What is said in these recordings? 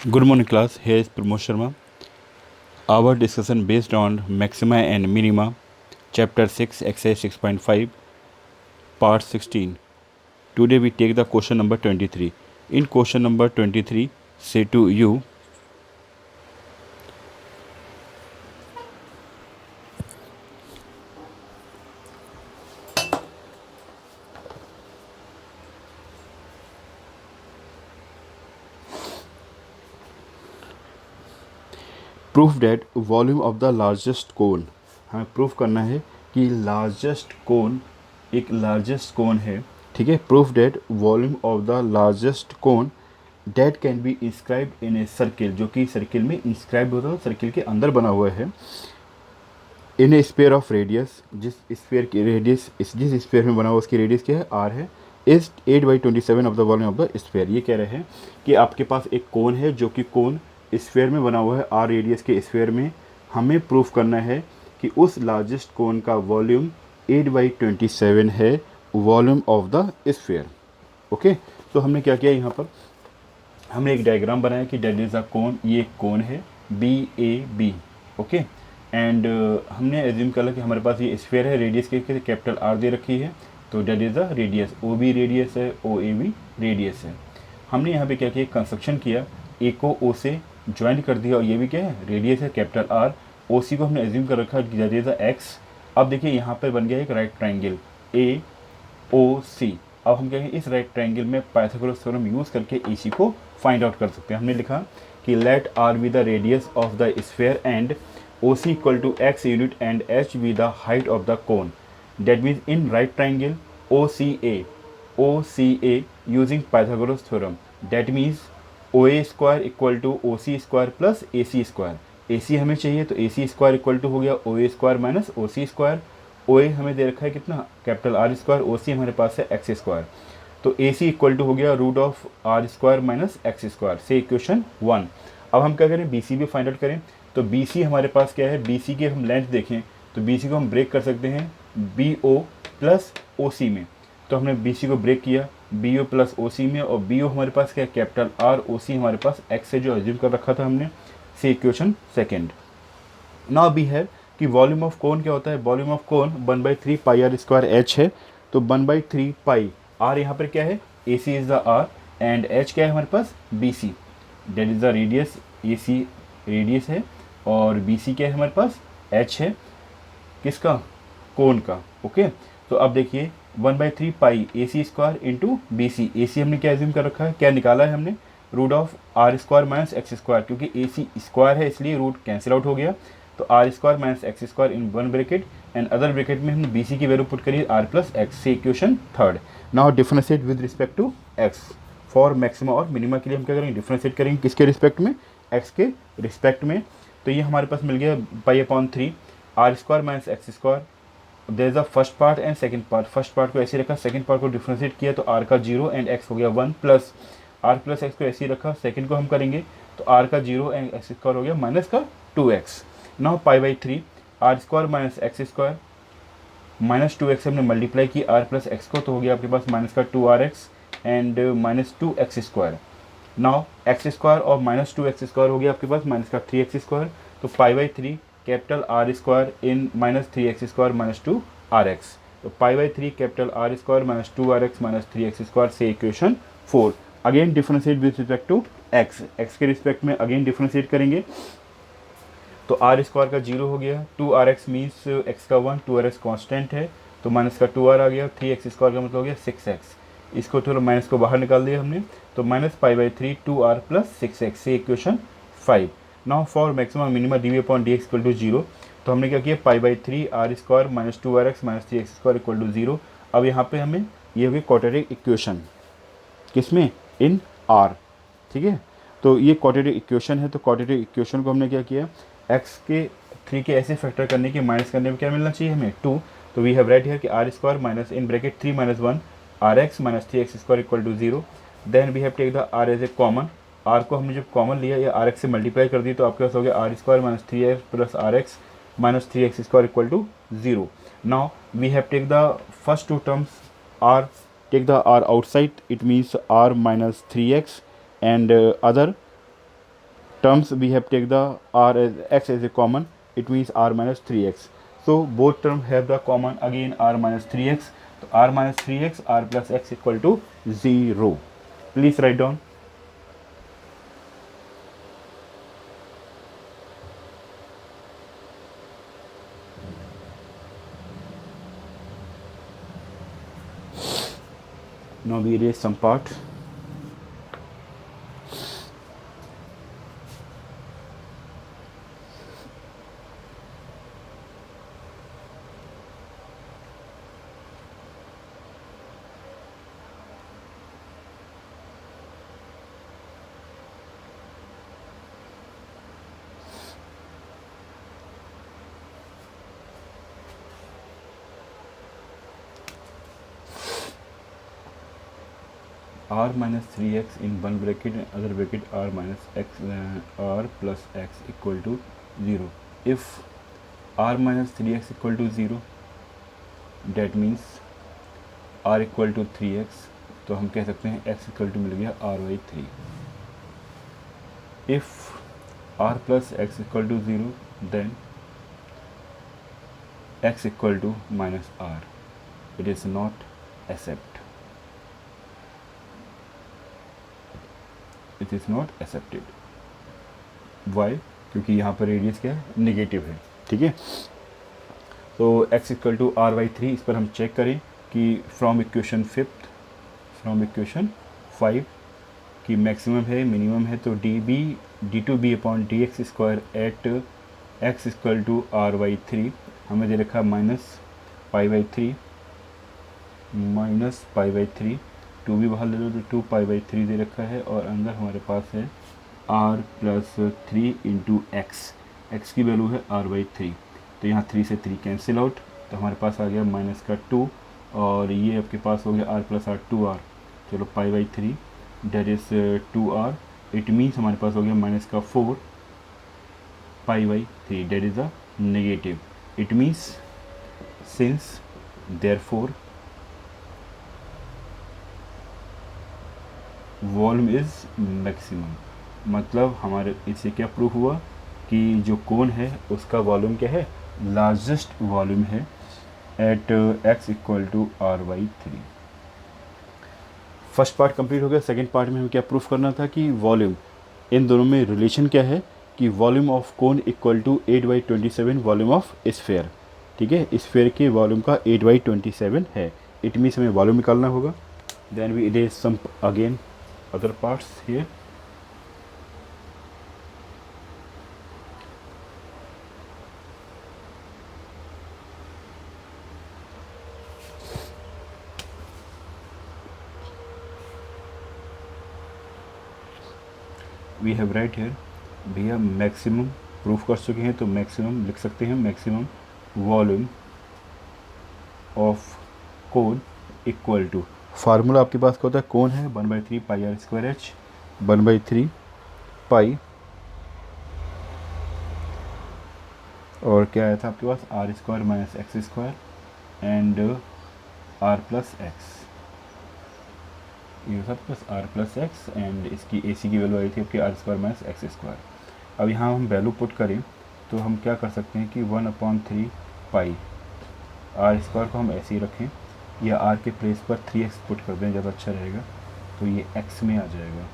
Good morning class, here is Pramod Sharma. Our discussion based on maxima and minima, chapter 6, exercise 6.5, part 16. Today we take the question number 23. In question number 23, say to you, proof that volume of the largest cone, हमें proof करना है कि largest कोन एक largest कोन है, ठीक है। Proof that volume of the largest cone that can be inscribed in a circle, जो कि सर्किल में इंस्क्राइब होता है, सर्किल के अंदर बना हुआ है। In a sphere of radius, जिस स्पेयर की रेडियस जिस स्पेयर में बना हुआ उसकी रेडियस क्या है, आर है, is 8/27 of the volume of the sphere. ये कह रहे हैं कि आपके पास एक कोन है जो कि कोन स्फेयर में बना हुआ है, आर रेडियस के स्फेयर में। हमें प्रूफ करना है कि उस लार्जेस्ट कोन का वॉल्यूम 8/27 है, volume of the sphere. Okay, तो हमने क्या किया, यहाँ पर हमने एक डायग्राम बनाया कि डेट इज़ अ कोन, ये एक कोन है BAB। ओके, एंड हमने एज्यूम कर लिया कि हमारे पास ये स्फेयर है, रेडियस के कैपिटल आर दे रखी है, तो that is the radius, OB radius है, OAB रेडियस है। हमने यहाँ पे क्या किया, कंस्ट्रक्शन किया, ए को ओ से ज्वाइंट कर दिया, और ये भी क्या है, रेडियस है कैपिटल आर। OC को हमने एज्यूम कर रखा है, दैट इज एक्स। अब देखिए यहाँ पर बन गया एक राइट ट्राइंगल AOC। अब हम क्या कहें, इस राइट ट्राइंगल में पाइथागोरस थ्योरम यूज़ करके AC को फाइंड आउट कर सकते हैं। हमने लिखा कि let R be the radius of the sphere and OC equal to x unit and h be the height of the cone. That means in right triangle OCA using Pythagoras theorem, that means OA square equal to OC square plus AC square. AC हमें चाहिए तो AC square equal to हो गया OA square minus OC square. OA हमें दे रखा है कितना, कैपिटल R स्क्वायर, OC हमारे पास है x स्क्वायर, तो AC इक्वल टू हो गया root of R square minus x square से इक्वेशन 1। अब हम क्या करें, BC भी फाइंड आउट करें। तो BC हमारे पास क्या है, BC के हम लेंथ देखें तो BC को हम ब्रेक कर सकते हैं BO प्लस OC में। तो हमने BC को ब्रेक किया BO प्लस OC में, और BO हमारे पास क्या है, कैपिटल R, OC हमारे पास x से जो एज्यूम कर रखा था हमने, से इक्वेशन सेकेंड। नाउ बी है कि वॉल्यूम ऑफ कोन क्या होता है, volume of cone 1/3 pi R square H है। तो 1/3 पाई आर यहाँ पर क्या है, AC is the R and H क्या है हमारे पास, BC, that is the radius, AC radius है, और BC क्या है हमारे पास, H है, किसका, कोन का। ओके, तो अब देखिए 1/3 पाई AC square into BC। AC हमने क्या एज्यूम कर रखा है, क्या निकाला है हमने, root of R square minus X square, क्योंकि AC स्क्वायर है इसलिए रूट कैंसिल आउट हो गया, तो R square minus X square in one bracket, and other bracket में हमने BC की वैल्यू पुट करी R प्लस एक्स, से equation third. Now differentiate with respect to x। फॉर मैक्सिमा और मिनिमा के लिए हम क्या करेंगे, डिफरेंशिएट करेंगे किसके रिस्पेक्ट में, x के रिस्पेक्ट में। तो ये हमारे पास मिल गया पाई/3 R square minus X square. There is a first part and second part, first part को ऐसे रखा, सेकंड पार्ट को डिफरेंशिएट किया तो R का 0 एंड x हो गया 1 प्लस R प्लस एक्स को ऐसे ही रखा, सेकंड को हम करेंगे तो R का 0 एंड एक्स स्क्वायर हो गया माइनस का 2x। नाउ पाई/3 R square minus X square minus 2x हमने मल्टीप्लाई की R प्लस एक्स को, तो हो गया आपके पास माइनस का 2RX and minus 2x square. Now X square और माइनस 2x स्क्वायर हो गया आपके पास माइनस का 3x स्क्वायर, तो पाई/3 capital R square in minus 3x square minus 2RX, तो पाई/3 capital R square minus 2RX minus 3x square से equation 4। Again differentiate with respect to x के रिस्पेक्ट में अगेन डिफरेंशिएट करेंगे, तो R स्क्वायर का 0 हो गया, 2RX मीन्स x का 1, 2RX कांस्टेंट है, तो माइनस का 2R आ गया, 3x स्क्वायर का मतलब हो गया 6x, इसको थोड़ा माइनस को बाहर निकाल दिया हमने, तो माइनस पाई/3 2R प्लस 6x से equation 5। Now for maximum minima dv/dx equal to 0, तो हमने क्या किया, पाई/3 R square minus 2RX minus 3x square equal to 0। अब यहाँ पे हमें ये होगी क्वाड्रेटिक इक्वेशन, किसमें, इन R, ठीक है। तो ये क्वाड्रेटिक इक्वेशन है, तो क्वाड्रेटिक इक्वेशन को हमने क्या किया, x के 3 के ऐसे फैक्टर करने के माइनस करने में क्या मिलना चाहिए हमें, 2। तो वी हैव राइट हियर कि R square minus in bracket 3 minus 1 RX minus 3x square equal to 0। Then we have take the R as a common, R को हमने जब कॉमन लिया या RX से मल्टीप्लाई कर दी तो आपके पास हो गया R square minus 3x plus RX minus 3x square equal to 0। Now we have take the first two terms R, take the R outside, it means R minus 3x and other terms we have take the r as x as a common, it means r minus 3x. So both terms have the common again r minus 3x. So r minus 3x, r plus x equal to 0. Please write down. Now we erase some part. r minus 3x in one bracket and other bracket r minus x r plus x equal to 0. If r minus 3x equal to 0, that means r equal to 3x, तो हम कह सकते हैं x equal to मिल गया r by 3. If r plus x equal to 0, then x equal to minus r. It is not accept. It is not accepted. Why? क्योंकि यहाँ पर radius क्या है, नेगेटिव है. ठीक है. तो x equal to r by 3, इस पर हम चेक करें कि फ्रॉम इक्वेशन 5 की मैक्सिमम है मिनिमम है. तो d2b upon dx square at x equal to r by 3 हमें दे रखा माइनस पाई बाई 3 टू भी बाहर ले लो तो 2 पाई बाई 3 दे रखा है. और अंदर हमारे पास है r प्लस 3 इंटू एक्स की वैल्यू है r बाई 3. तो यहाँ 3 से 3 कैंसिल आउट, तो हमारे पास आ गया माइनस का 2 और ये आपके पास हो गया r प्लस r 2r. चलो pi by 3 that is 2r. It means हमारे पास हो गया माइनस का 4 pi by 3 that is a negative. It means since therefore volume is maximum. मतलब हमारे इससे क्या प्रूफ हुआ कि जो कोन है उसका वॉल्यूम क्या है, लार्जेस्ट वॉल्यूम है at x equal to r by 3. First part complete हो गया. सेकंड पार्ट में हमें क्या प्रूफ करना था कि वॉल्यूम, इन दोनों में रिलेशन क्या है कि volume of cone equal to 8/27 volume of sphere. ठीक है, स्फेयर के वॉल्यूम का 8/27 है. इट मीन्स हमें वॉल्यूम निकालना होगा. Then we erase some again other parts here. We have right here भैया मैक्सिमम प्रूफ कर चुके हैं, तो मैक्सिमम लिख सकते हैं. Maximum volume of cone equal to, formula आपके पास क्या होता है, कोन है 1/3 pi r square h 1/3 pi और क्या आया था आपके पास r square minus X square and r plus X. ये सब plus r plus X and इसकी ac की वैल्यू आई थी आपकी r square minus X square. अब यहाँ हम वैल्यू पुट करें तो हम क्या कर सकते हैं कि 1/3 पाई r स्क्वायर को हम ऐसे ही रखें या r के प्लेस पर 3x पुट कर दें, ज़्यादा अच्छा रहेगा. तो ये x में आ जाएगा.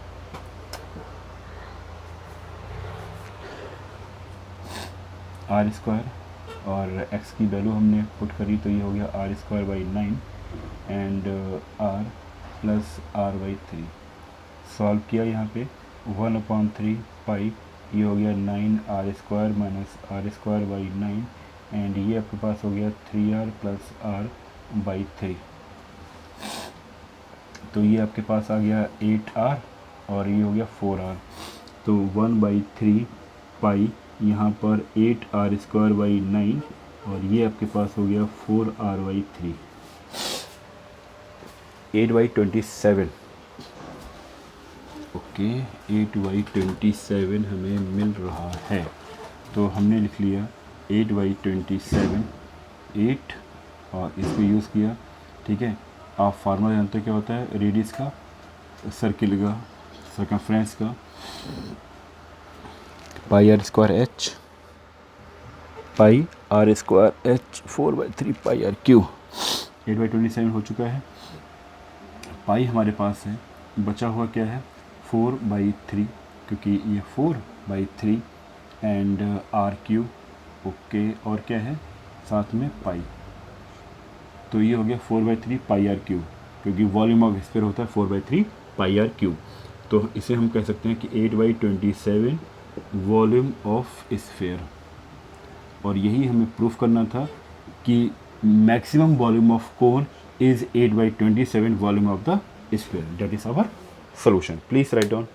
r स्क्वायर और x की वैल्यू हमने पुट करी तो ये हो गया r square by 9 and r plus r by 3. Solve किया यहाँ पे 1/3 पाई, ये हो गया 9r square minus r square by 9 and ये आपके पास हो गया 3r प्लस r बाई 3. तो ये आपके पास आ गया 8r और ये हो गया 4r. तो 1/3 पाई यहाँ पर 8r स्क्वायर बाई 9 और ये आपके पास हो गया 4r बाई 3. 8/27. ओके, 8/27 हमें मिल रहा है. तो हमने लिख लिया 8/27 8 और इसको यूज़ किया. ठीक है, आप फार्मूला जानते हो क्या होता है, रेडियस का, सर्किल का, सर्कमफ्रेंस का. Pi R square H, pi R square H 4/3 pi R cube. 8/27 हो चुका है। पाई हमारे पास है, बचा हुआ क्या है 4/3, क्योंकि ये 4/3 एंड आर क्यू। ओके, और क्या है साथ में पाई, तो ये हो गया 4/3 पाई आर क्यू, क्योंकि वॉल्यूम ऑफ स्फीयर होता है 4/3 पाई आर क्यू। तो इसे हम कह सकते हैं कि 8/27 वॉल्यूम ऑफ स्फीयर। और यही हमें प्रूफ करना था कि maximum volume of cone is 8/27 volume of the sphere. That is our solution. Please write down.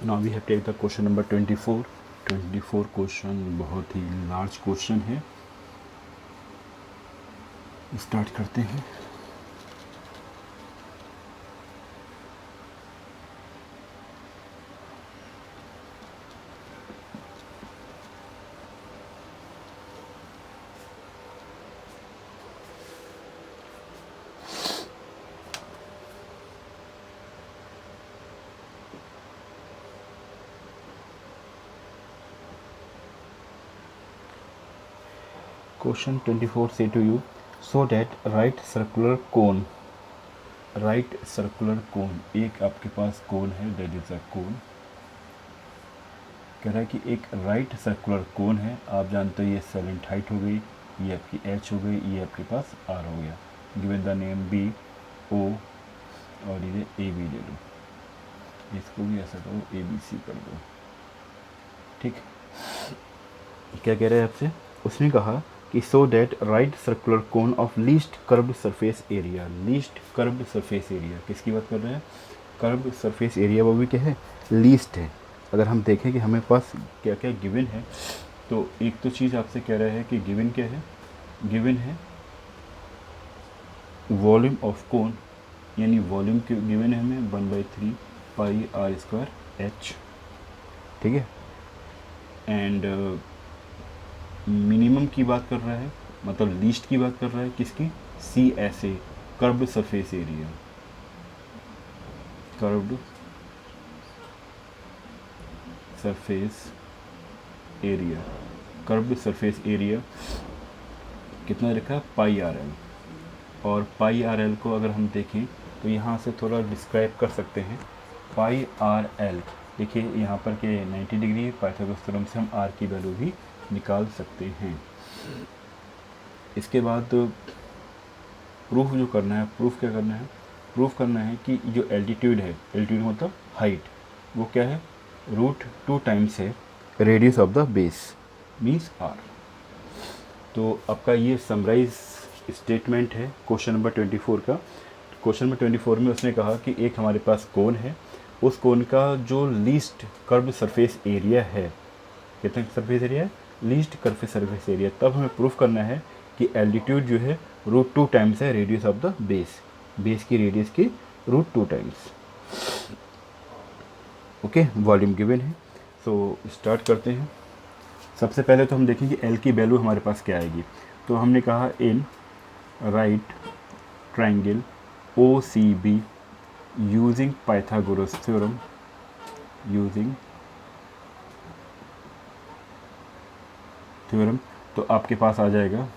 Now we have take the question number 24. 24 question बहुत ही लार्ज क्वेश्चन है, स्टार्ट करते हैं। Question 24 say to you, so that right circular cone, एक आपके पास कोन है, that is a कोन। कह रहा है कि एक राइट सर्कुलर कोन है, आप जानते हो ये सेलेंट हाइट हो गई, ये आपकी एच हो गई, ये आपके पास आर हो गया। Given the name B O और ये ए बी ले लो, इसको भी ऐसा करो ए बी सी कर दो, ठीक। क्या कह रहे हैं आपसे, उसने कहा कि so that right circular cone of least curved surface area, least curved surface area किसकी बात कर रहे हैं, कर्व सरफेस एरिया वो भी क्या है, लीस्ट है। अगर हम देखें कि हमें पास क्या क्या गिवन है, तो एक तो चीज़ आपसे कह रहा है कि गिवन क्या है, गिवन है वॉल्यूम ऑफ कोन, यानी वॉल्यूम गिवन है हमें 1/3 पाई आर स्क्वायर एच, ठीक है। एंड मिनिमम की बात कर रहा है, मतलब लीस्ट की बात कर रहा है, किसकी, C S A, curved surface area, curved surface area, curved surface area कितना रखा है, पाई आर एल। और पाई आर एल को अगर हम देखें तो यहाँ से थोड़ा डिस्क्राइब कर सकते हैं। पाई आर एल देखिए यहाँ पर के 90 डिग्री, पाइथागोरस थ्योरम से हम आर की वैल्यू भी निकाल सकते हैं। इसके बाद प्रूफ जो करना है, प्रूफ क्या करना है, प्रूफ करना है कि जो एल्टीट्यूड है, एल्टीट्यूड मतलब हाइट, वो क्या है, √2 टाइम्स है radius of the base means R. तो आपका ये समराइज स्टेटमेंट है क्वेश्चन नंबर 24 का। क्वेश्चन नंबर 24 में उसने कहा कि एक हमारे पास कोन है, उस कोन का जो लीस्ट कर्व सरफेस एरिया है, कितना सरफेस एरिया है, लीस्ट कर्व सरफेस एरिया। तब हमें प्रूफ करना है कि एल्टीट्यूड जो है √2 टाइम्स है radius of the base, base की रेडियस की √2 टाइम्स। ओके, वॉल्यूम गिवन है। सो स्टार्ट करते हैं। सबसे पहले तो हम देखेंगे एल की वैल्यू हमारे पास क्या आएगी। तो हमने कहा in right triangle O C B using Pythagoras theorem, using theorem, तो आपके पास आ जाएगा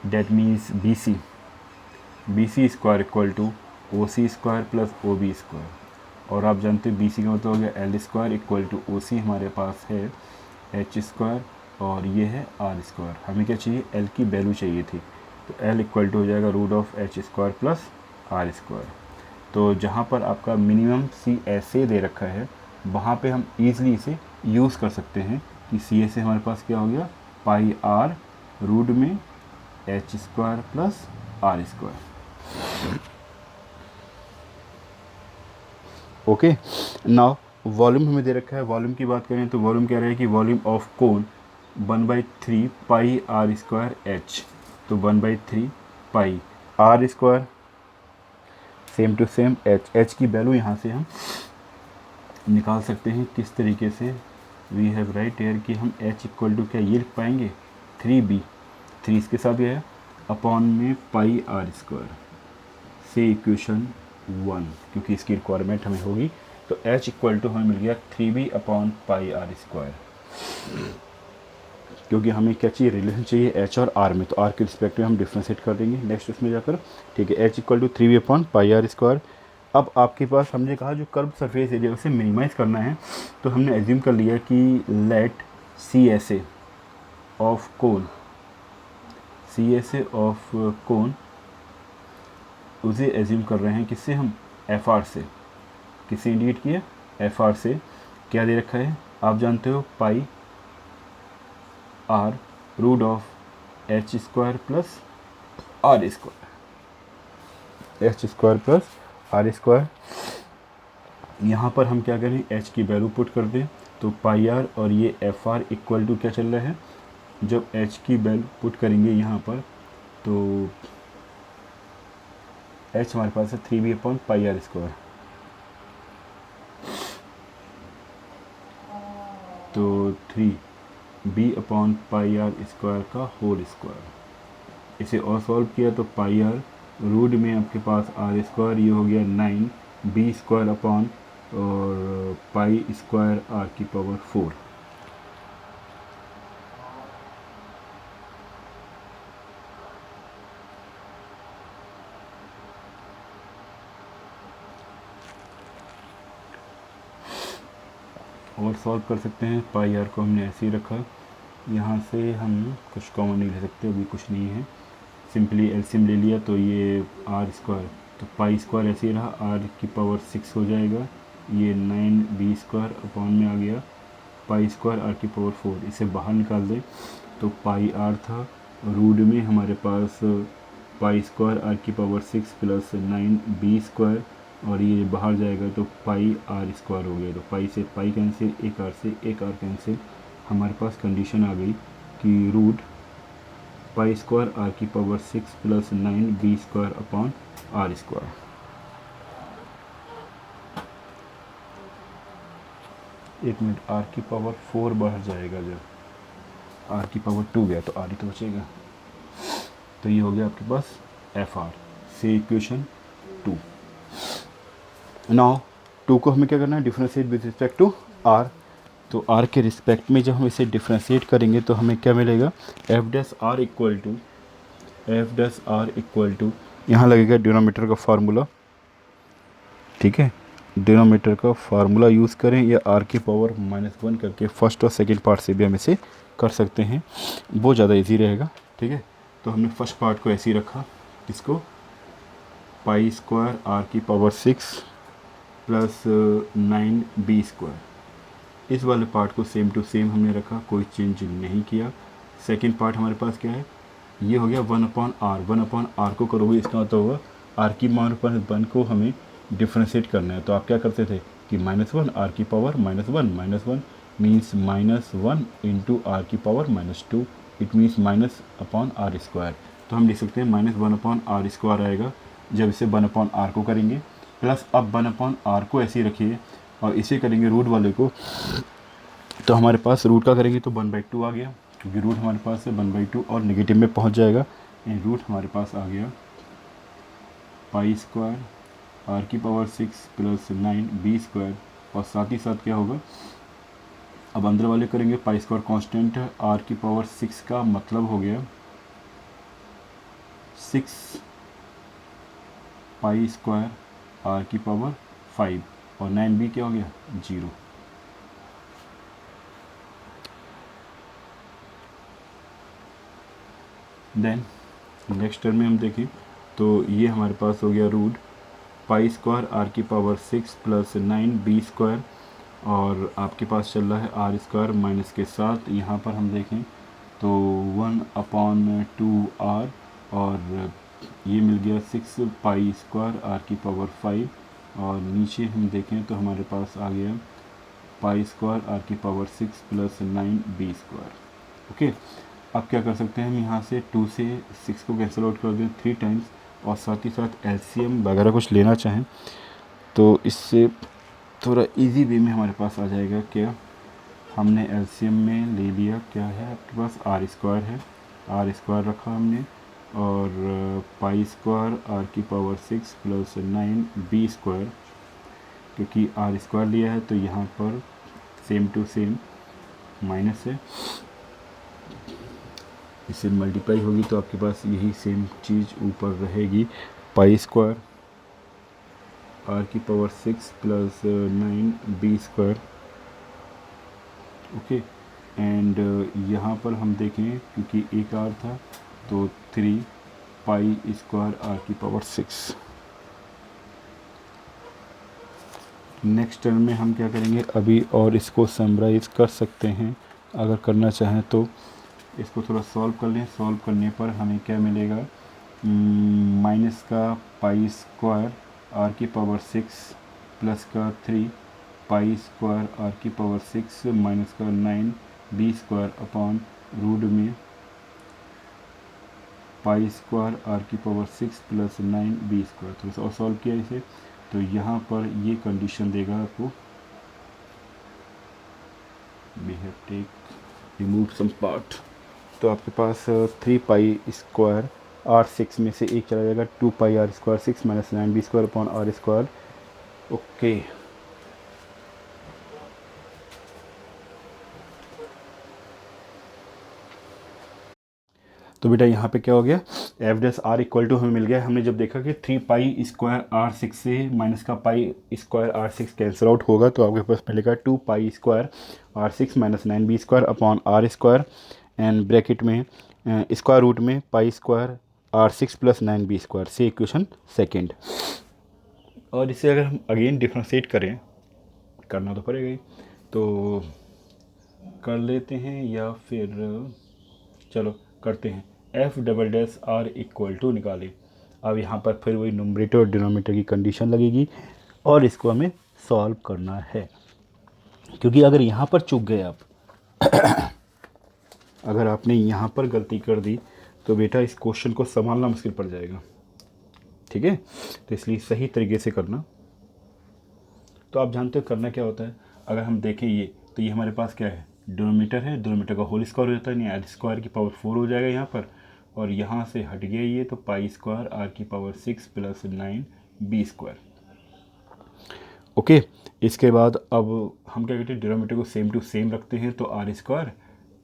that means B C square equal to O C square plus O B square. और आप जानते हैं बी सी का मतलब हो गया L square equal to O C हमारे पास है एच स्क्वायर, और ये है आर स्क्वायर। हमें क्या चाहिए, एल की वैल्यू चाहिए थी, तो एल इक्वल टू हो जाएगा √(h² प्लस आर स्क्वायर। तो जहाँ पर आपका मिनिमम सी ऐसे दे रखा है, वहाँ पे हम ईज़िली इसे यूज़ कर सकते हैं कि सी ऐसे हमारे पास क्या हो गया, पाई आर रूट में h² plus R square. Okay, now volume हमें दे रखा है। वॉल्यूम की बात करें तो वॉल्यूम कह रहा है कि volume of cone 1/3 pi R square H. तो 1/3 pi R square same to same H की वैल्यू यहाँ से हम निकाल सकते हैं। किस तरीके से, वी हैव राइट एयर कि हम एच इक्वल टू क्या ये लिख पाएंगे 3b, 3 इसके साथ गया अपॉन में पाई आर स्क्वायर से इक्वेशन 1, क्योंकि इसकी रिक्वायरमेंट हमें होगी। तो h इक्वल टू हमें मिल गया 3b upon pi R square, क्योंकि हमें क्या चाहिए, रिलेशन चाहिए h और r में, तो r के रिस्पेक्ट में हम डिफ्रेंशिएट कर देंगे नेक्स्ट उसमें जाकर। ठीक है, h equal to 3b upon pi R square. अब आपके पास हमने कहा जो कर्व सरफेस एरिया उसे मिनिमाइज़ करना है, तो हमने एज्यूम कर लिया कि let C S A of cone, C S A of cone उसे एज्यूम कर रहे हैं किससे, हम एफ आर से। किससे इंडिकेट किया, एफ आर से। क्या दे रखा है, आप जानते हो pi R √(h² plus R square, h² plus R square. यहाँ पर हम क्या करें, h की वैल्यू पुट कर दें, तो पाई आर और ये एफ आर इक्वल टू क्या चल रहा है, जब h की वैल्यू पुट करेंगे यहाँ पर तो h हमारे पास है 3b upon pi R square. तो 3b upon pi R square का होल स्क्वायर। इसे और सॉल्व किया तो पाई आर रूट में आपके पास आर स्क्वायर, ये हो गया 9b² अपॉन और पाई स्क्वायर आर की पावर 4। और सॉल्व कर सकते हैं, पाई आर को हमने ऐसे ही रखा, यहाँ से हम कुछ कॉमन नहीं ले सकते, अभी कुछ नहीं है, सिंपली एलसीएम ले लिया तो ये आर स्क्वायर, तो पाई स्क्वायर ऐसे ही रहा, आर की पावर 6 हो जाएगा, ये 9b² अपॉन में आ गया पाई स्क्वायर आर की पावर 4। इसे बाहर निकाल दें तो पाई आर था, रूट में हमारे पास पाई स्क्वायर आर की पावर 6 प्लस 9b स्क्वायर, और ये बाहर जाएगा तो पाई आर स्क्वायर हो गया। तो पाई से पाई कैंसिल, एक आर कैंसिल, हमारे पास कंडीशन आ गई कि रूट पाई स्क्वायर आर की power 6 plus 9b square upon R square. एक मिनट, आर की पावर 4 बाहर जाएगा, जब आर की पावर 2 गया तो आर ही तो बचेगा। तो ये हो गया आपके पास एफ आर से इक्वेशन 2। नाउ 2 को हमें क्या करना है, differentiate with respect to R. तो आर के रिस्पेक्ट में जब हम इसे डिफ्रेंशिएट करेंगे तो हमें क्या मिलेगा, F dash R equal to यहाँ लगेगा डिनोमीटर का फार्मूला, ठीक है। डिनोमीटर का फार्मूला यूज़ करें या आर की पावर -1 करके फर्स्ट और सेकंड पार्ट से भी हम इसे कर सकते हैं, वो ज़्यादा इजी रहेगा, ठीक है। तो हमने फर्स्ट पार्ट को ऐसे ही रखा, इसको पाई स्क्वायर आर की पावर 6 प्लस 9b स्क्वायर, इस वाले पार्ट को सेम टू सेम हमने रखा, कोई चेंज नहीं किया। सेकंड पार्ट हमारे पास क्या है, ये हो गया 1/r को करोगे इसका मतलब होगा आर की पावर 1 को हमें डिफ्रेंशिएट करना है। तो आप क्या करते थे कि -1 आर की पावर -1 मीन्स -1 इंटू आर की power -2, it means -r square. तो हम लिख सकते हैं -1/r स्क्वायर आएगा जब इसे 1/r को करेंगे, प्लस अब 1/r को ऐसे ही रखिए और इसे करेंगे रूट वाले को, तो हमारे पास रूट का करेंगे तो 1/2 आ गया, क्योंकि रूट हमारे पास है 1/2 और नेगेटिव में पहुंच जाएगा। एंड रूट हमारे पास आ गया पाई स्क्वायर आर की पावर 6 प्लस 9b स्क्वायर, और साथ ही साथ क्या होगा, अब अंदर वाले करेंगे, पाई स्क्वायर कांस्टेंट है, आर की पावर 6 का मतलब हो गया 6 पाई स्क्वायर आर की पावर 5, और 9b क्या हो गया 0। देन नेक्स्ट टर्म में हम देखें तो ये हमारे पास हो गया रूट पाई स्क्वायर आर की पावर 6 प्लस 9b स्क्वायर, और आपके पास चल रहा है आर स्क्वायर माइनस के साथ, यहाँ पर हम देखें तो 1/2r, और ये मिल गया 6 पाई स्क्वायर आर की पावर 5, और नीचे हम देखें तो हमारे पास आ गया पाई स्क्वायर आर की power 6 plus 9b square. Okay, अब क्या कर सकते हैं हम, यहाँ से 2 से 6 को कैंसिल आउट कर दें 3 टाइम्स, और साथ ही साथ एलसीएम वगैरह कुछ लेना चाहें तो इससे थोड़ा इजी वे में हमारे पास आ जाएगा। क्या हमने एलसीएम में ले लिया, क्या है आपके पास आर स्क्वायर है, आर स्क्वायर रखा हमने, और पाई स्क्वायर आर की पावर 6 प्लस 9b स्क्वायर, क्योंकि आर स्क्वायर लिया है तो यहाँ पर सेम टू सेम माइनस है, इससे मल्टीप्लाई होगी तो आपके पास यही सेम चीज़ ऊपर रहेगी, पाई स्क्वायर आर की power 6 plus 9b square. Okay, and यहाँ पर हम देखें क्योंकि एक आर था तो 3 पाई स्क्वायर आर की पावर 6। नेक्स्ट टर्म में हम क्या करेंगे अभी, और इसको समराइज़ कर सकते हैं अगर करना चाहें तो, इसको थोड़ा सॉल्व कर लें। सॉल्व करने पर हमें क्या मिलेगा, माइनस का पाई स्क्वायर आर की पावर 6 प्लस का 3 पाई स्क्वायर आर की पावर 6 माइनस का 9b स्क्वायर अपॉन रूट में पाई स्क्वायर आर की पावर 6 प्लस 9b स्क्वायर। थोड़ा सा और सॉल्व किया इसे तो यहाँ पर ये कंडीशन देगा आपको, we have take remove some part, तो आपके पास 3 पाई स्क्वायर आर 6 में से एक चला जाएगा, 2 pi R square 6 minus 9b square upon R square. Okay, तो बेटा यहाँ पे क्या हो गया, F dash R equal to हमें मिल गया। हमने जब देखा कि 3 पाई स्क्वायर आर 6 से माइनस का pi square R 6 cancel out होगा तो आपके पास मिलेगा 2 pi square R 6 minus 9b square upon R square, and bracket में स्क्वायर रूट में pi square R 6 plus 9b square से इक्वेशन सेकेंड। और इसे अगर हम अगेन डिफ्रेंशिएट करें, करना तो पड़ेगा ही, तो कर लेते हैं या फिर चलो करते हैं। F double dash R equal to निकालें। अब यहाँ पर फिर वही नुमरेटर और डिनोमिनेटर की कंडीशन लगेगी और इसको हमें सॉल्व करना है, क्योंकि अगर यहाँ पर चूक गए आप अगर आपने यहाँ पर गलती कर दी तो बेटा इस क्वेश्चन को संभालना मुश्किल पड़ जाएगा। ठीक है, तो इसलिए सही तरीके से करना। तो आप जानते हो करना क्या होता है। अगर हम देखें ये, तो ये हमारे पास क्या है, डिनोमिनेटर है, डिनोमिनेटर का होल स्क्वायर हो जाता है, नहीं आर स्क्वायर की पावर 4 हो जाएगा यहाँ पर, और यहाँ से हट गया ये, तो पाई स्क्वायर आर की power 6 plus 9 B square. Okay, इसके बाद अब हम क्या कहते हैं, डिनोमिनेटर को सेम टू सेम रखते हैं, तो R square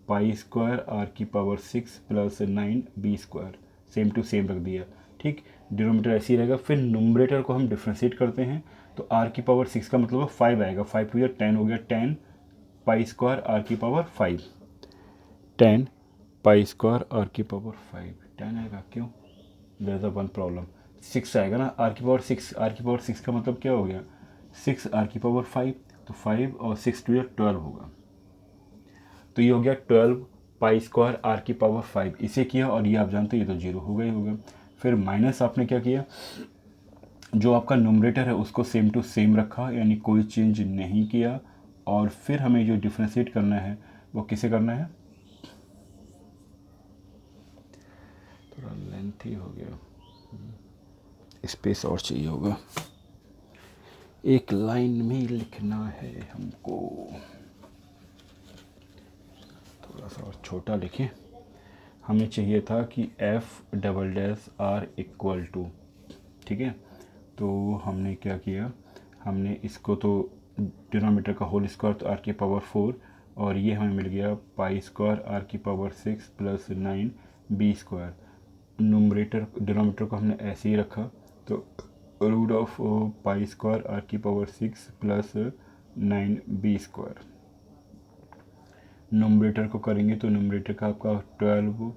pi square R की power 6 plus 9 B square same to same रख दिया। ठीक, डिनोमिनेटर ऐसे ही रहेगा। फिर नुमरेटर को हम डिफ्रेंशिएट करते हैं, तो आर की पावर 6 का मतलब 5 आएगा, 5 टू 10 हो गया, 10 पाई स्क्वायर आर की पावर 5, 10 पाई स्क्वायर आर की पावर 5, 10 आएगा, क्यों, there is a one problem, 6 आएगा ना, आर की पावर 6, आर की पावर 6 का मतलब क्या हो गया, 6 आर की पावर 5, तो 5 और 6 टू 12 होगा, तो ये हो गया 12 पाई स्क्वायर आर की पावर 5, इसे किया, और ये आप जानते हो ये तो जीरो होगा ही होगा। फिर माइनस आपने क्या किया, जो आपका न्यूमरेटर है उसको सेम टू सेम रखा, यानी कोई चेंज नहीं किया, और फिर हमें जो डिफ्रेंशिएट करना है वो किसे करना है, थोड़ा लेंथी हो गया, स्पेस और चाहिए होगा, एक लाइन में लिखना है हमको, थोड़ा सा और छोटा लिखें। हमें चाहिए था कि F double dash R equal to, ठीक है, तो हमने क्या किया, हमने इसको तो डिनोमिनेटर का होल स्क्वायर तो आर की पावर 4, और ये हमें मिल गया पाई स्क्वायर आर की power 6 plus 9 B square. Numerator denominator को हमने ऐसे ही रखा, तो root of pi square R की power 6 plus 9 B square. Numerator को करेंगे तो नुमरेटर का आपका 12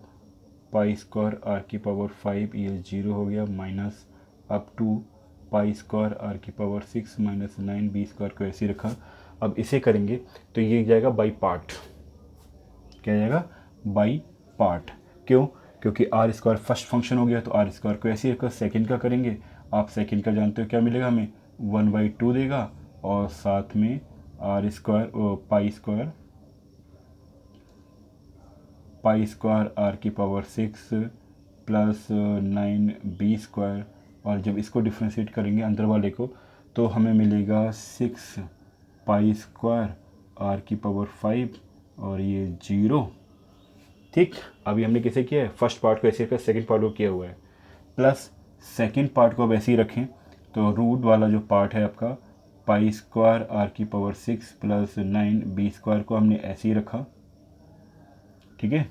पाई स्क्वायर आर की पावर 5, ये 0 हो गया, minus up to pi square R की पावर 6 माइनस 9 बी स्क्वायर को ऐसे रखा। अब इसे करेंगे तो ये जाएगा बाई पार्ट, क्या जाएगा, बाई पार्ट, क्यों, क्योंकि आर स्क्वायर फर्स्ट फंक्शन हो गया, तो आर स्क्वायर को ऐसे ही रखा। सेकेंड का करेंगे, आप सेकेंड का जानते हो क्या मिलेगा हमें, 1/2 देगा, और साथ में R square pi square R की पावर 6 प्लस 9 बी स्क्वायर, और जब इसको डिफ्रेंशिएट करेंगे अंदर वाले को, तो हमें मिलेगा 6 पाई स्क्वायर आर की पावर 5, और ये 0। ठीक, अभी हमने कैसे किया है, फर्स्ट पार्ट को ऐसे रखा, सेकंड पार्ट को किया हुआ है, प्लस सेकंड पार्ट को अब ऐसे ही रखें, तो रूट वाला जो पार्ट है आपका पाई स्क्वायर आर की पावर 6 प्लस 9 बी स्क्वायर को हमने ऐसे ही रखा, ठीक है,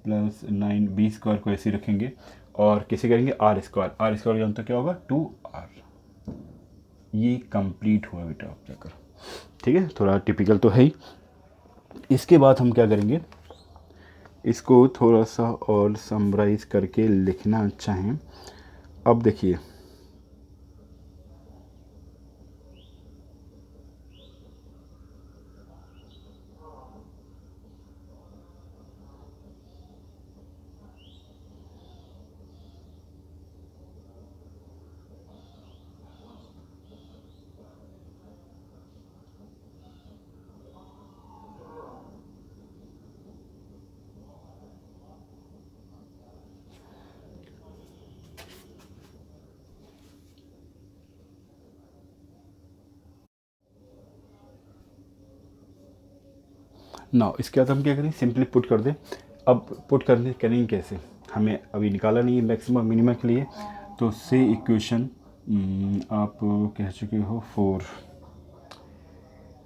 प्लस 9 बी स्क्वायर को ऐसे रखेंगे, और किसे करेंगे, आर स्क्वायर जानते क्या होगा, 2r। ये कंप्लीट हुआ बेटा आप जाकर, ठीक है, थोड़ा टिपिकल तो है ही। इसके बाद हम क्या करेंगे, इसको थोड़ा सा और समराइज करके लिखना चाहें। अब देखिए, ना इसके बाद हम क्या करें, सिंपली पुट कर दें। अब पुट करने करेंगे कैसे, हमें अभी निकाला नहीं है मैक्सिमम मिनिमम के लिए, तो से इक्वेशन आप कह चुके हो 4,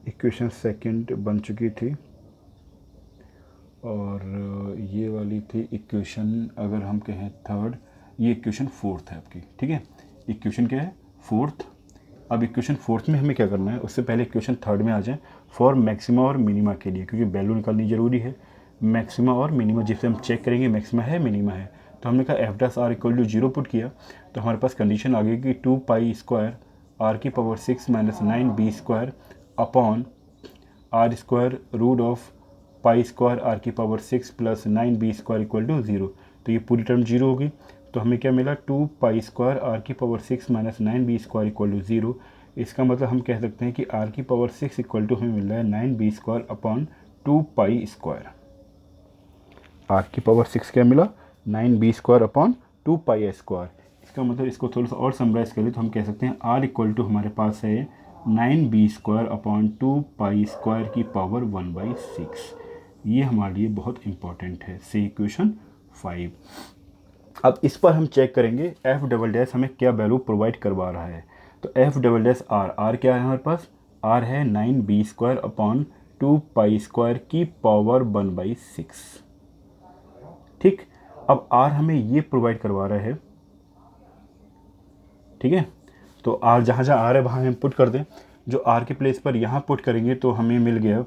इक्वेशन सेकंड बन चुकी थी, और ये वाली थी इक्वेशन, अगर हम कहें थर्ड, ये इक्वेशन फोर्थ है आपकी, ठीक है, इक्वेशन क्या है, फोर्थ। अब इक्वेशन फोर्थ में हमें क्या करना है, उससे पहले इक्वेशन थर्ड में आ जाए, फॉर मैक्सिमा और मिनिमा के लिए, क्योंकि वैल्यू निकालनी ज़रूरी है, मैक्सिमा और मिनिमा जिससे हम चेक करेंगे मैक्सिमा है मिनिमा है। तो हमने कहा F dash R equal to 0 put किया, तो हमारे पास कंडीशन आ गई कि 2 पाई स्क्वायर आर की power 6 minus 9 B square upon R square root of pi square R की power 6 plus 9b square equal to 0। तो ये पूरी टर्म 0 होगी, तो हमें क्या मिला 2 पाई स्क्वायर आर की power 6 minus 9b square equal to 0। इसका मतलब हम कह सकते हैं कि आर की पावर 6 इक्वल टू हमें मिल रहा है 9b square upon 2 pi square. R की पावर 6 क्या मिला 9b square upon 2 pi square. इसका मतलब इसको थोड़ा सा और समराइज़ करें तो हम कह सकते हैं आर इक्वल टू हमारे पास है 9b square upon 2 pi square की पावर 1/6। ये हमारे लिए बहुत इंपॉर्टेंट है। से इक्वेशन 5। अब इस पर हम चेक करेंगे एफ डबल डैश हमें क्या वैल्यू प्रोवाइड करवा रहा है। तो एफ डबल डैश आर क्या है हमारे पास, आर है 9b square upon 2 pi square की पावर 1/6। ठीक, अब आर हमें ये प्रोवाइड करवा रहा है। ठीक है, तो आर जहाँ जहाँ आर है वहाँ हम पुट कर दें। जो आर के प्लेस पर यहाँ पुट करेंगे तो हमें मिल गया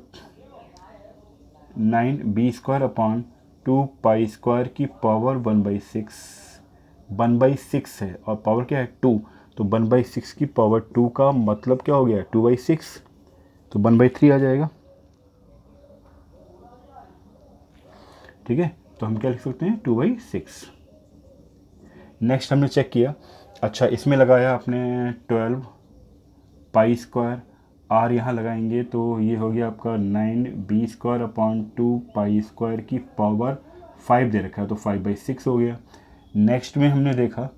9b square upon 2 pi square की पावर 1/6। 1/6 है और पावर क्या है 2, तो 1/6 की पावर 2 का मतलब क्या हो गया 2/6, तो 1/3 आ जाएगा। ठीक है, तो हम क्या लिख सकते हैं 2/6। नेक्स्ट हमने चेक किया, अच्छा इसमें लगाया आपने 12 पाई स्क्वायर, आर यहाँ लगाएंगे तो ये हो गया आपका 9b square upon 2 pi square की पावर 5 दे रखा है, तो 5/6 हो गया। नेक्स्ट में हमने देखा,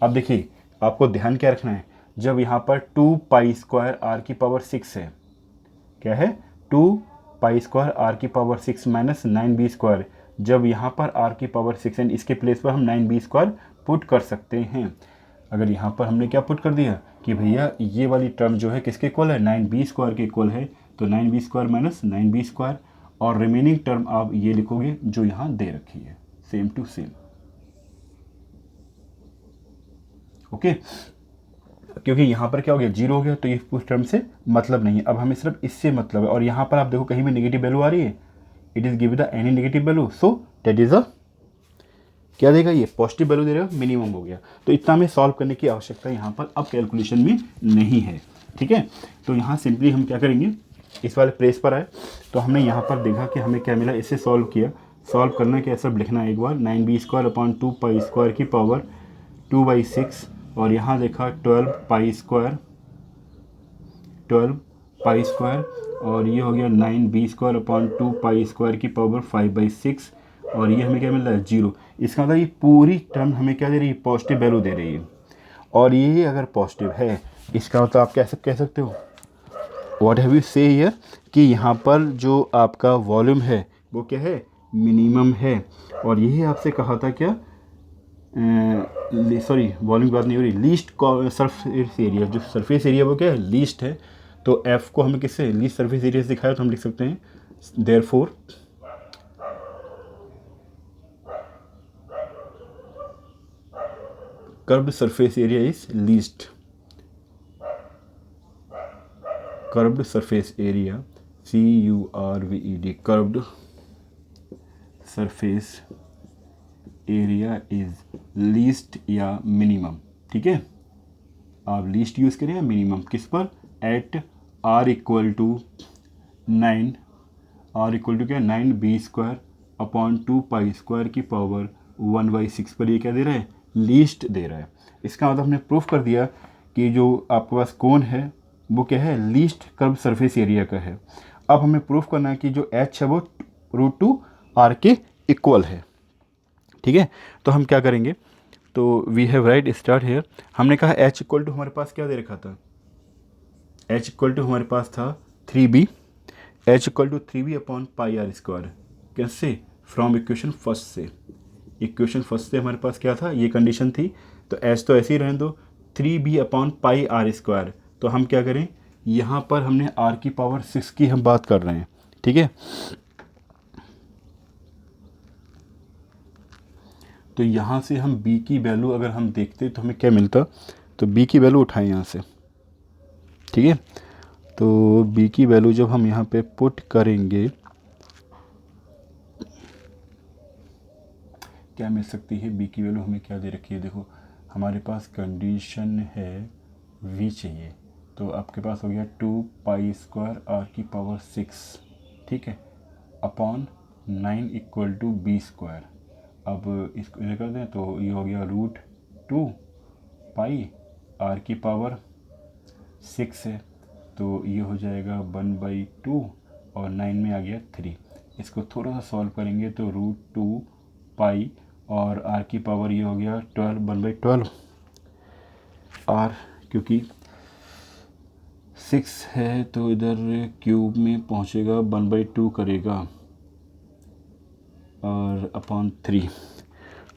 अब देखिए आपको ध्यान क्या रखना है, जब यहाँ पर 2 पाई स्क्वायर आर की पावर 6 है, क्या है 2 पाई स्क्वायर आर की पावर 6 माइनस 9b स्क्वायर, जब यहाँ पर आर की पावर 6 है इसके प्लेस पर हम 9b स्क्वायर पुट कर सकते हैं। अगर यहाँ पर हमने क्या पुट कर दिया कि भैया ये वाली टर्म जो है किसके इक्वल है 9b स्क्वायर के इक्वल है, तो 9b square minus 9b square, और रिमेनिंग टर्म आप ये लिखोगे जो यहाँ दे रखी है, सेम टू सेम। ओके, क्योंकि यहाँ पर क्या हो गया 0 हो गया, तो ये उस टर्म से मतलब नहीं है, अब हमें सिर्फ इससे मतलब है। और यहाँ पर आप देखो कहीं भी नेगेटिव वैल्यू आ रही है, it is give the any negative value, so that is a क्या देगा, ये पॉजिटिव वैल्यू दे रहा है, मिनिमम हो गया। तो इतना हमें सॉल्व करने की आवश्यकता यहाँ पर अब कैलकुलेशन में नहीं है। ठीक है, तो यहाँ सिंपली हम क्या करेंगे, इस वाले प्लेस पर आए तो हमने यहाँ पर देखा कि हमें क्या मिला, इससे सॉल्व किया। सॉल्व करना क्या सब लिखना है एक बार, 9b square upon 2 pi square की पावर 2/6, और यहाँ देखा 12 पाई स्क्वायर और ये हो गया 9b square upon 2 pi square की पावर 5/6, और ये हमें क्या मिल रहा है 0। इसका मतलब ये पूरी टर्म हमें क्या दे रही है, पॉजिटिव वैल्यू दे रही है। और ये अगर पॉजिटिव है इसका मतलब आप कैसे कह सकते हो, व्हाट हैव यू से हियर, कि यहाँ पर जो आपका वॉल्यूम है वो क्या है, मिनिमम है। और यही आपसे कहा था क्या, सॉरी वॉल्यूम की बात नहीं हो रही, लीस्ट सरफेस एरिया, जो सरफेस एरिया वो क्या है लीस्ट है। तो एफ को हमें किससे लीस्ट सरफेस एरिया से दिखाया, तो हम लिख सकते हैं therefore curved surface area is least, curved surface area CURVED, curved surface area is least या मिनिमम। ठीक है, आप लीस्ट यूज़ करें या मिनिमम, किस पर, at r equal to 9, r equal to क्या 9b square upon 2 pi square की पावर 1/6 पर ये क्या दे रहा है, लीस्ट दे रहा है। इसका मतलब हमने प्रूफ कर दिया कि जो आपके पास कोन है वो क्या है, लीस्ट कर्व सरफेस एरिया का है। अब हमें प्रूफ करना है कि जो h है वो √2r के इक्वल है। ठीक है, तो हम क्या करेंगे, तो we have right start here, हमने कहा h इक्वल टू हमारे पास क्या दे रखा था, h इक्वल टू हमारे पास था 3b, h equal to 3b upon pi R square. कैसे, फ्रॉम इक्वेशन फर्स्ट से, इक्वेशन फर्स्ट से हमारे पास क्या था, ये कंडीशन थी, तो h तो ऐसे ही रहने दो, 3b upon pi R square. तो हम क्या करें, यहाँ पर हमने r की पावर 6 की हम बात कर रहे हैं। ठीक है, तो यहाँ से हम b की वैल्यू अगर हम देखते तो हमें क्या मिलता, तो b की वैल्यू उठाएं यहाँ से। ठीक है, तो b की वैल्यू जब हम यहाँ पे पुट करेंगे क्या मिल सकती है, b की वैल्यू हमें क्या दे रखी है, देखो हमारे पास कंडीशन है v चाहिए, तो आपके पास हो गया 2 पाई स्क्वायर r की पावर 6। ठीक है, upon 9 equal to B square. अब इसको इधर कर दें तो ये हो गया √2 पाई r की पावर 6 है, तो ये हो जाएगा 1/2 और 9 में आ गया 3। इसको थोड़ा सा सॉल्व करेंगे तो √2 पाई और r की पावर ये हो गया 12 1/12 r, क्योंकि 6 है तो इधर क्यूब में पहुंचेगा 1/2 करेगा और upon 3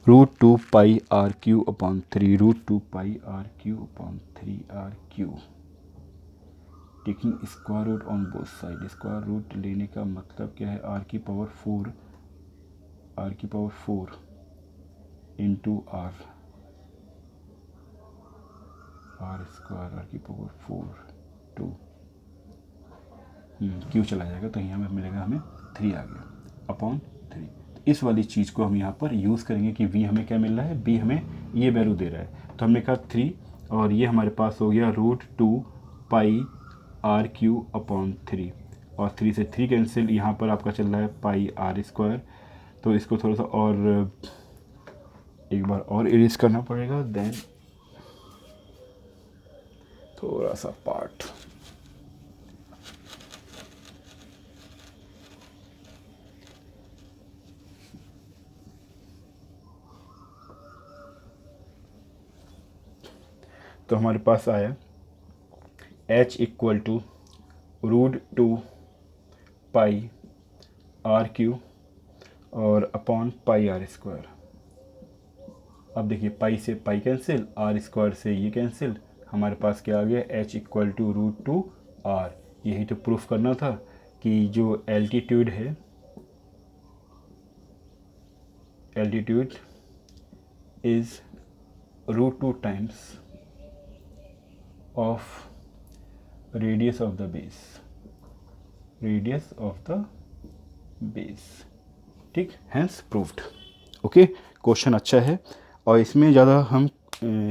√2 pi r³ upon 3 √2 pi r³ upon 3 r³। Taking square root on both side, square root लेने का मतलब क्या है, r की power 4 into r square r की पावर 4 2 क्यों चला जाएगा तो यहाँ में मिलेगा हमें 3 आ गया अपॉन 3। तो इस वाली चीज़ को हम यहाँ पर यूज़ करेंगे कि v हमें क्या मिल रहा है, b हमें ये वैल्यू दे रहा है, तो हमने कहा 3 और ये हमारे पास हो गया √2 पाई r³ अपॉन 3 और 3 से 3 कैंसिल, यहाँ पर आपका चल रहा है पाई r स्क्वायर, तो इसको थोड़ा सा और एक बार और इरेज करना पड़ेगा, देन थोड़ा सा पार्ट तो हमारे पास आया h equal to √2 pi r³ और अपॉन पाई r स्क्वायर। अब देखिए पाई से पाई कैंसिल, r स्क्वायर से ये कैंसिल, हमारे पास क्या आ गया, h इक्वल टू √2 r। यही तो प्रूफ करना था कि जो एल्टीट्यूड है, altitude is √2 times of radius of the base, radius of the base, ठीक, हैंस प्रूव्ड। ओके, क्वेश्चन अच्छा है और इसमें ज़्यादा हम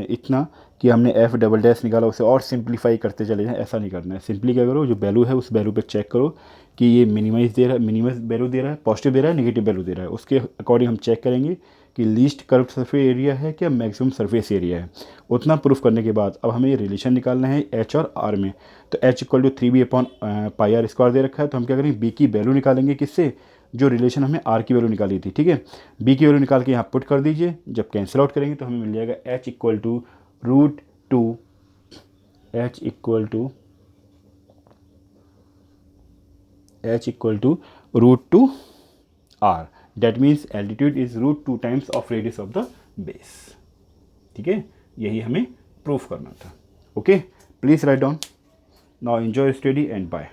इतना कि हमने f डबल डैश निकाला उसे और सिंप्लीफाई करते चले जाएं, ऐसा नहीं करना है। सिंपली क्या करो, जो वैल्यू है उस वैल्यू पे चेक करो कि ये मिनिमाइज दे रहा है, मिनिमम वैल्यू दे रहा है, पॉजिटिव दे रहा है, नेगेटिव वैल्यू दे रहा है, उसके अकॉर्डिंग हम चेक करेंगे कि लीस्ट कर्व्ड सरफेस एरिया है क्या मैक्सिमम सरफेस एरिया है। उतना प्रूफ करने के बाद अब हमें ये रिलेशन निकालना है h और r में, तो h equal to 3b upon pi r square दे रखा है, तो हम क्या करेंगे, b की वैल्यू निकालेंगे, किससे, जो रिलेशन हमें r की वैल्यू निकाली थी, ठीक है, b की वैल्यू निकाल के यहाँ पुट कर दीजिए, जब कैंसिल आउट करेंगे तो हमें मिल जाएगा h equal to √2 h equal to √2 r, that means altitude is √2 times of radius of the base, ठीक है, यही हमें प्रूफ करना था। Okay, please write down now, enjoy study and bye.